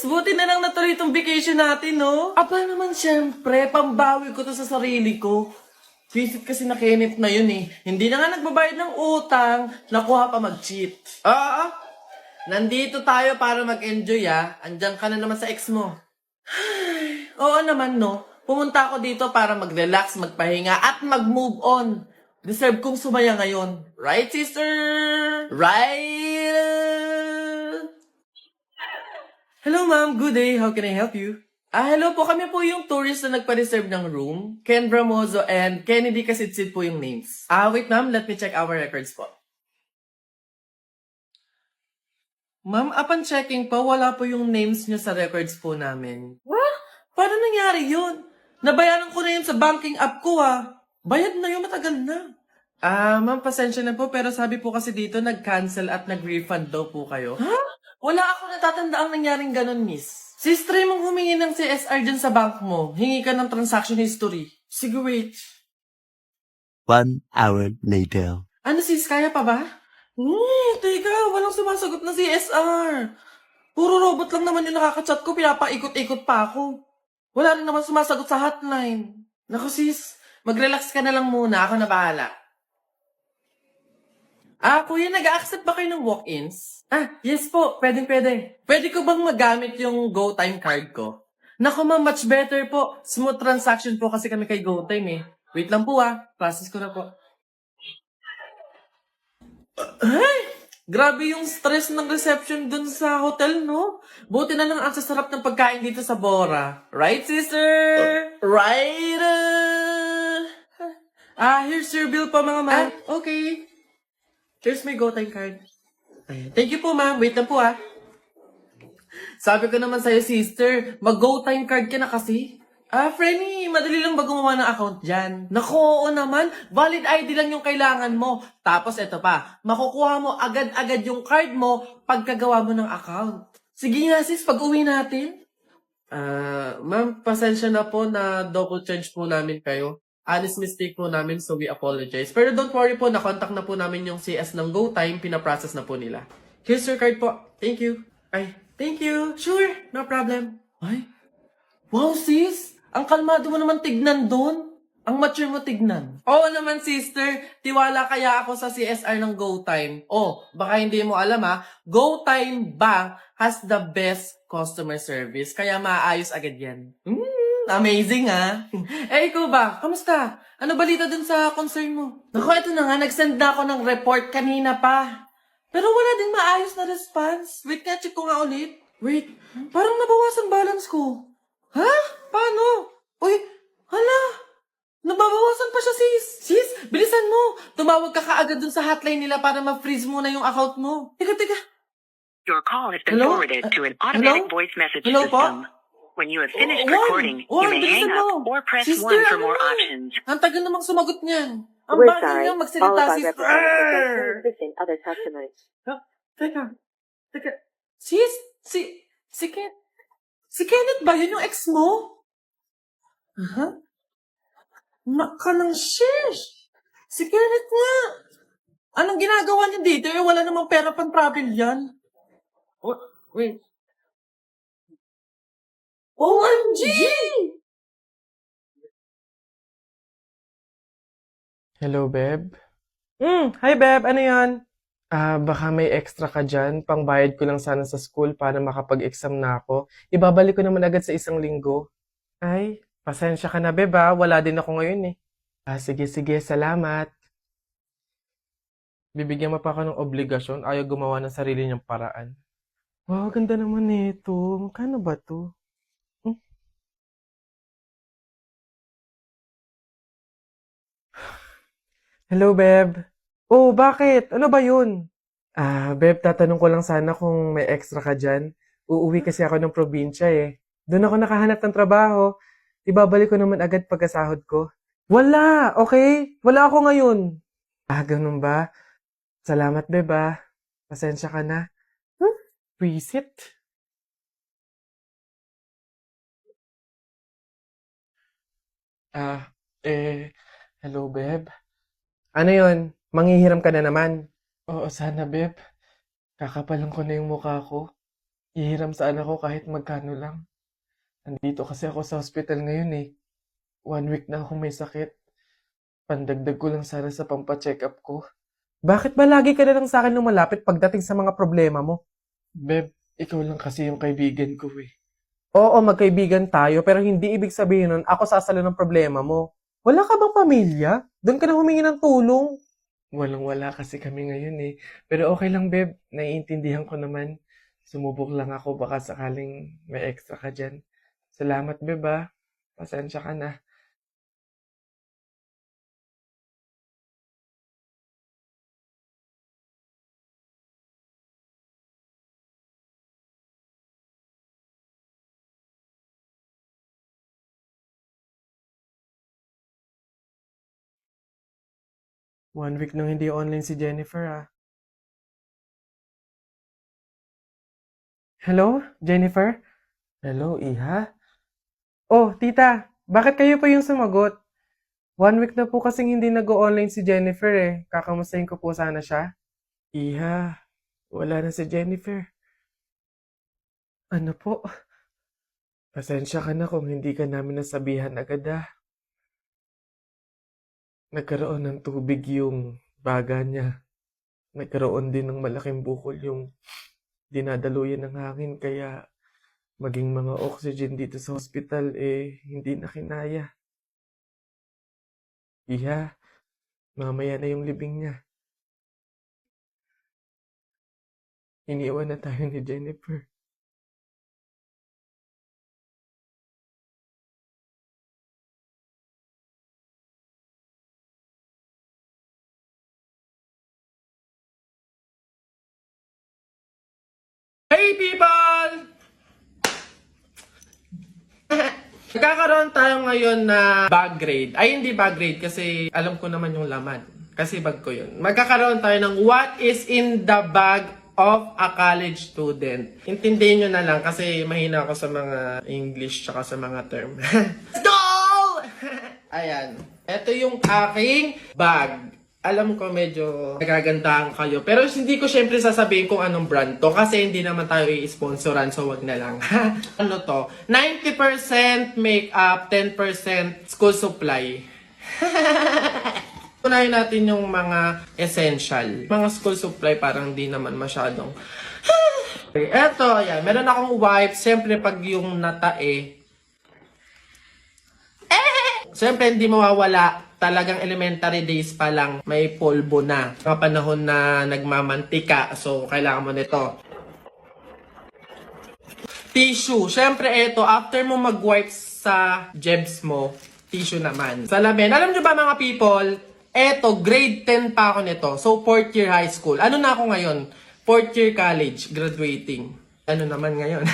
buti na lang natuloy itong vacation natin, no? Aba naman syempre, pambawi ko to sa sarili ko. Visit kasi na Kenneth na yun eh. Hindi na nga nagbabayad ng utang, nakuha pa mag-cheat. Nandito tayo para mag-enjoy Andiyan ka na naman sa ex mo. Oo naman no. Pumunta ako dito para mag-relax, magpahinga at mag-move on. Deserve kong sumaya ngayon. Right, sister? Right? Hello, ma'am. Good day. How can I help you? Hello po. Kami po yung tourist na nagpa-reserve ng room. Ken Bramozo and Kennedy Kasitsit po yung names. Wait, ma'am. Let me check our records po. Ma'am, upon checking po, wala po yung names nyo sa records po namin. What? Paano nangyari yun? Nabayaran ko na yun sa banking app ko Bayad na yun, matagal na. Ma'am, pasensya na po, pero sabi po kasi dito, nag-cancel at nag-refund daw po kayo. Wala ako natatanda ang nangyaring ganun, miss. Sis, try mong humingi ng CSR dyan sa bank mo. Hingi ka ng transaction history. Sige, wait. 1 hour later. Ano sis, kaya pa ba? Teka, walang sumasagot na CSR. Puro robot lang naman yung nakaka-chat ko, pinapaikot-ikot pa ako. Wala rin naman sumasagot sa hotline. Naku sis, mag-relax ka na lang muna, ako na bahala. Kuya, nag-accept ba kayo ng walk-ins? Yes po, pwede. Pwede ko bang magamit yung GoTime card ko? Naku ma'am, much better po. Smooth transaction po kasi kami kay GoTime eh. Wait lang po process ko na po. Grabe yung stress ng reception dun sa hotel, no? Buti na lang ang sasarap ng pagkain dito sa Bora. Right, sister? Right? Here's your bill po, mga ma'am. Okay. Here's my GoTime card. Thank you po, ma'am. Wait lang po, Sabi ko naman sa'yo, sister, mag-GoTime card ka na kasi. Frenny, madali lang ba gumawa ng account dyan? Naku, oo naman. Valid ID lang yung kailangan mo. Tapos eto pa, makukuha mo agad-agad yung card mo pagkagawa mo ng account. Sige nga sis, pag-uwi natin. Ma'am, pasensya na po na double charge po namin kayo. Honest mistake po namin, so we apologize. Pero don't worry po, na-contact na po namin yung CS ng GoTime, pinaprocess na po nila. Here's your card po. Thank you. Thank you. Sure, no problem. Wow, sis! Ang kalmado mo naman tignan doon. Ang mature mo tignan. Oo naman, sister. Tiwala kaya ako sa CSR ng GoTime. Baka hindi mo alam GoTime Bank has the best customer service. Kaya maayos agad yan. Amazing ikaw ba? Kamusta? Ano balita dun sa concern mo? Naku, ito na nga. Nag-send na ako ng report kanina pa. Pero wala din maayos na response. Wait nga, check ko nga ulit. Wait, parang nabawasan balance ko. Paano? Uy, hala. Nababawasan pa siya, sis. Sis, bilisan mo. Tumawag ka kaagad dun sa hotline nila para ma-freeze muna yung account mo. Teka. Your call has been Hello? forwarded to an automatic voice message Hello system. Po? When you have finished Juan, recording, you may bilisan hang mo. up or press Sister, 1 for more naman? options. Ang tagal namang sumagot niyan. Ang We're bagal sorry. niya All of magsalita, our sister. representatives are assisting other customers. Teka. Sis, si Kenneth ba? Yun yung ex mo? Naka ng shish. Si Kenneth nga. Anong ginagawa niya dito? Wala namang pera pang travel yan. Wait. OMG! Hello, Beb? Hi, Beb. Ano yan? Baka may extra ka dyan. Pangbayad ko lang sana sa school para makapag-exam na ako. Ibabalik ko naman agad sa 1 linggo. Ay, pasensya ka na, Beb, Wala din ako ngayon, eh. Sige. Salamat. Bibigyan mo pa ako ng obligasyon. Ayaw gumawa ng sarili niyang paraan. Wow, ganda naman nito. Magkano ba to? Hello, Beb. Bakit? Ano ba yun? Beb, tatanong ko lang sana kung may extra ka dyan. Uuwi kasi ako ng probinsya eh. Doon ako nakahanap ng trabaho. Ibabalik ko naman agad pagkasahod ko. Wala! Okay? Wala ako ngayon. Ganun ba? Salamat, Beb, Pasensya ka na. Visit? Hello, Beb. Ano yun? Manghihiram ka na naman? Oo, sana, Beb. Kakapalan ko na yung mukha ko. Hihiram saan ako kahit magkano lang. Nandito kasi ako sa hospital ngayon eh. 1 week na ako may sakit. Pandagdag ko lang sana sa pampacheck up ko. Bakit ba lagi ka na lang sa akin lumalapit pagdating sa mga problema mo? Beb, ikaw lang kasi yung kaibigan ko eh. Oo, magkaibigan tayo, pero hindi ibig sabihin nun ako sasalo ng problema mo. Wala ka bang pamilya? Doon ka na humingi ng tulong. Walang-wala kasi kami ngayon eh. Pero okay lang, Beb. Naiintindihan ko naman. Sumubok lang ako, baka sakaling may extra ka dyan. Salamat, Beb ah. Pasensya ka na. One week nang hindi online si Jennifer ah. Hello, Jennifer? Hello, Iha? Oh, tita, bakit kayo pa yung sumagot? 1 week na po kasing hindi nag-online si Jennifer eh. Kakamustahin ko po sana siya. Iha, wala na si Jennifer. Ano po? Pasensya ka na kung hindi ka namin nasabihan agad ah. Nagkaroon ng tubig yung baga niya. Nagkaroon din ng malaking bukol yung dinadaluyan ng hangin kaya maging mga oxygen dito sa hospital eh hindi na kinaya. Iha, mamaya na yung libing niya. Iniwan na tayo ni Jennifer. Hey people! Nagkakaroon tayo ngayon na bag grade. Ay, hindi bag grade kasi alam ko naman yung laman. Kasi bag ko yun. Magkakaroon tayo ng what is in the bag of a college student. Intindihin nyo na lang kasi mahina ako sa mga English tsaka sa mga term. Let's go! Ayan. Ito yung aking bag. Alam ko medyo nagagandahan kayo. Pero hindi ko syempre sasabihin kung anong brand to. Kasi hindi naman tayo i-sponsoran. So wag na lang. Ano to? 90% makeup, 10% school supply. Unahin natin yung mga essential. Mga school supply parang di naman masyadong. Okay, eto, ayan. Meron akong wipes. Syempre pag yung natae. Siyempre, hindi mawawala. Talagang elementary days pa lang, may polvo na. Mga panahon na nagmamantika. So, kailangan mo nito. Tissue. Siyempre, ito, after mo mag-wipes sa jebs mo, tissue naman. Salamin. Alam nyo ba mga people, eto, grade 10 pa ako nito. So, 4th year high school. Ano na ako ngayon? 4th year college, graduating. Ano naman ngayon?